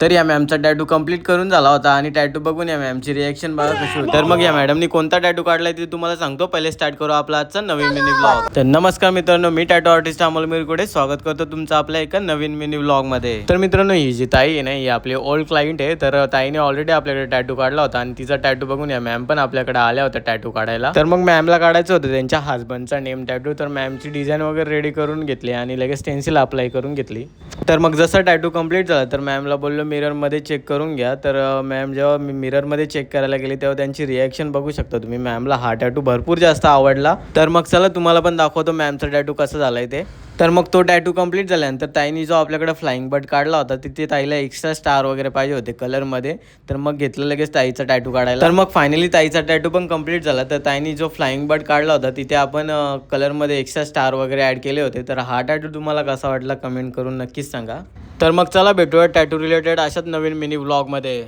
तर या मॅमचा tattoo complete करून झाला होता आणि टॅटू बघून या मॅमची रिएक्शन बघा कशी होती। तर मग या मॅडमनी कोणता टॅटू काढलाय ते तुम्हाला सांगतो। पहिले स्टार्ट करू आपला आजचा नवीन मिनी ब्लॉग। तर नमस्कार मित्रांनो, मी टॅटू आर्टिस्ट अमोल मिरकुडे स्वागत करतो तुमचं आपल्या एका नवीन मिनी ब्लॉग मध्ये। तर मित्रांनो, ही जी ताई आहे ना, ही आपली ओल्ड क्लायंट आहे। तर ताईने ऑलरेडी आपल्याकडे टॅटू काढला होता आणि तिचा टॅटू बघून या मॅम पण आपल्याकडे आल्या होत्या टॅटू काढायला। तर मग मॅमला काढायचं होतं त्यांच्या हस्बंडचा नेम टॅटू। तर मॅमची डिझाईन वगैरे रेडी करून घेतली आणि लगेच स्टेन्सिल अप्लाय करून घेतली। तर मग जसं टॅटू कंप्लीट झाला तर मॅमला बोललो मिररमध्ये चेक करून घ्या। तर मॅम जेव्हा मी मिररमध्ये चेक करायला गेली तेव्हा त्यांची रिॲक्शन बघू शकता तुम्ही। मॅमला हा टॅटू भरपूर जास्त आवडला। तर मग चला तुम्हाला पण दाखवतो मॅमचा टॅटू कसं झालाय ते। तर मग तो टॅटू कंप्लीट झाल्यानंतर ताईनी जो आपल्याकडे फ्लाइंग बर्ड काढला होता तिथे ताईला एक्स्ट्रा स्टार वगैरे पाहिजे होते कलरमध्ये। तर मग घेतलं लगेच ताईचा टॅटू काढायला। तर मग फायनली ताईचा टॅटू पण कंप्लीट झाला। तर ताईनी जो फ्लाइंग बर्ड काढला होता तिथे आपण कलरमध्ये एक्स्ट्रा स्टार वगैरे ॲड केले होते। तर हा टॅटू तुम्हाला कसा वाटला कमेंट करून नक्कीच सांगा। तर मग चला भेटूया टॅटू रिलेटेड अशाच नवीन मिनी व्लॉगमध्ये।